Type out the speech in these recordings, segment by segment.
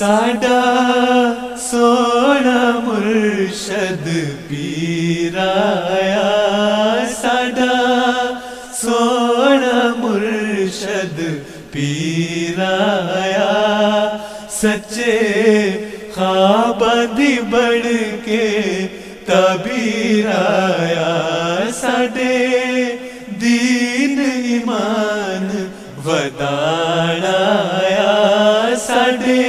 ساڈا سونا مرشد پیر آیا، ساڈا سونا مرشد پیر آیا، سچے خواباں دی بڑھ کے تعبیر آیا، ساڈے دین ایمان وداڑ آیا، ساڈے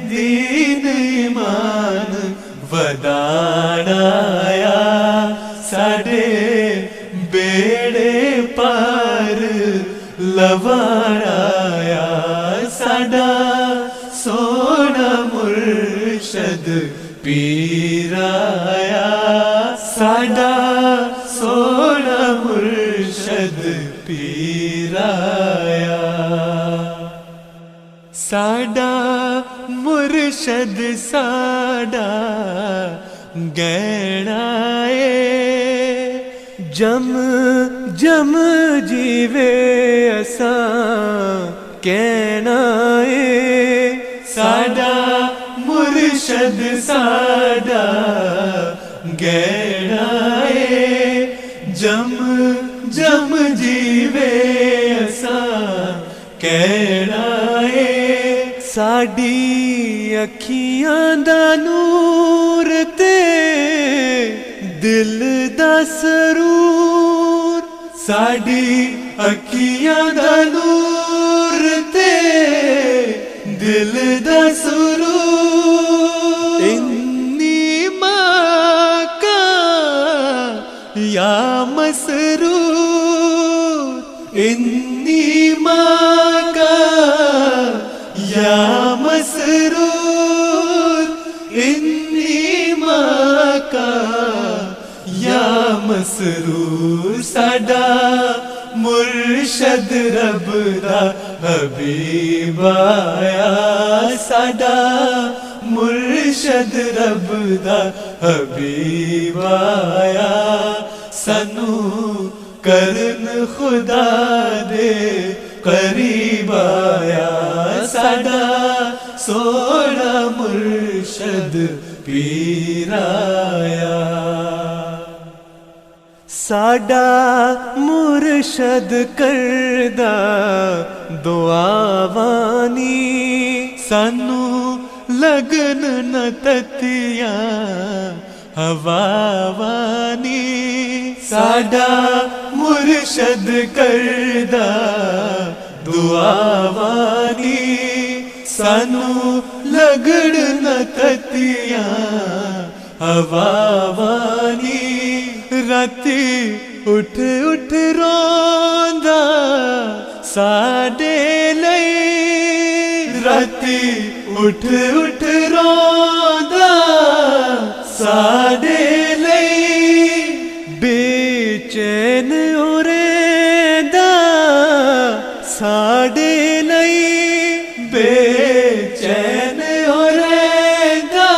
دین ایمان وداڑ آیا، ساڈے بیڑے پار لواڑ آیا، ساڈا سونا مرشد پیر آیا، ساڈا سونا مرشد پیر آیا، ساڈا مرشد ساڈا گہنا اے، جم جم جیوے اساں کہنا اے، ساڈا مرشد ساڈا گہنا اے، جم جم جیوے اساں کہنا اے، ساڈی اکھیاں دا نور تے دل دا سرور، ساڈی اکھیاں دا نور تے دل دا سرور، انی ماکا یا مسرور، انی ماکا یا مسرور، انی ماکا یا مسرور، ساڈا مرشد رب دا حبیب آیا، ساڈا مرشد رب دا حبیب آیا، سانو کرن خدا دے قریب آیا، ساڈا سونا مرشد پیر آیا، ساڈا مرشد کردا دعاوانی، سانو لگن نہ تتیاں ہواوانی، ساڈا مرشد کردا دعاوانی، سانو لگن نہ تتیاں ہواوانی، راتی اٹھ اٹھ روندا ساڈے لئی، راتی اٹھ اٹھ روندا ساڈے لئی، بے چین ہو رہندا ساڈے لئی، بے چین ہو رہندا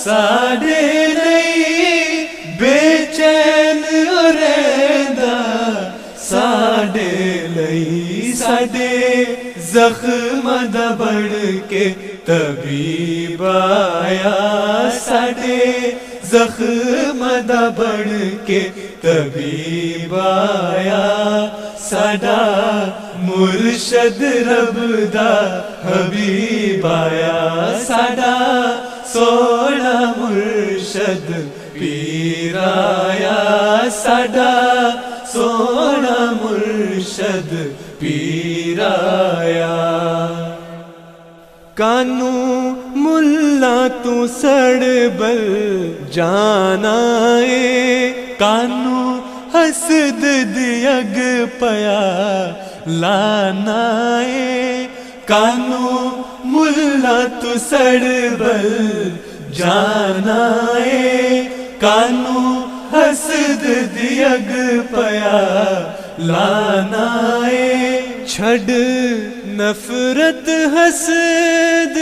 ساڈے لئی، بے چین ہو رہندا ساڈے لئی، ساڈے زخماں دا بڑھ کے طبیب آیا، ساڈے زخماں دا بڑھ کے طبیب آیا، ساڈا مرشد رب دا حبیب آیا، ساڈا سونا مرشد پیر آیا، ساڈا سونا مرشد پیر آیا، کانو ملا تو سڑ بل جانا اے، کانو حسد دی اگ پیا لانا اے، کانو ملا تو سڑ بل جانا اے، کانو حسد دی اگ پیا لانا اے، چھڈ نفرت حسد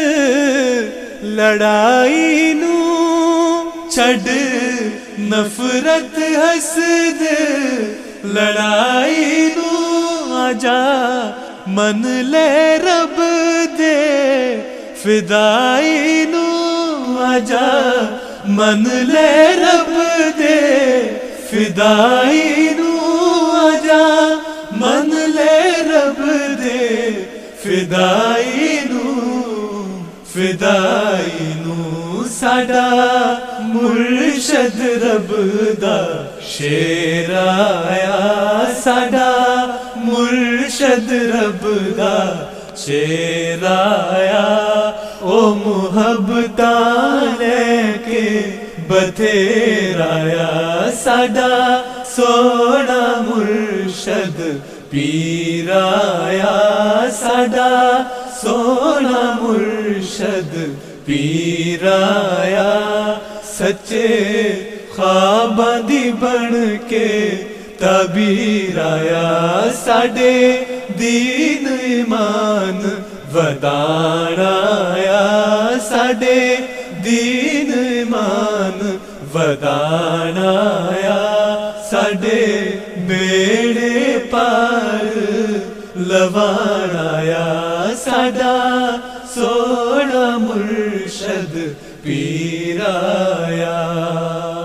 لڑائی نو، چھڈ نفرت حسد لڑائی نو، آجا من لے رب دے فدائی نو آجا من لے رب دے فدائی نو آجا من لے رب دے فدائی نو ساڈا مرشد رب دا شیر آیا ساڈا مرشد رب دا شیر آیا او محبتاں لے کے بتھیرا آیا ساڈا سونا مرشد پیر آیا ساڈا سونا مرشد پیر آیا سچے خواباں دی بن کے تعبیر آیا ساڈے دین ایمان ودان آیا ساڈے دین ایمان ودان آیا ساڈے بیڑے پار لوان آیا ساڈا سونا مرشد پیر آیا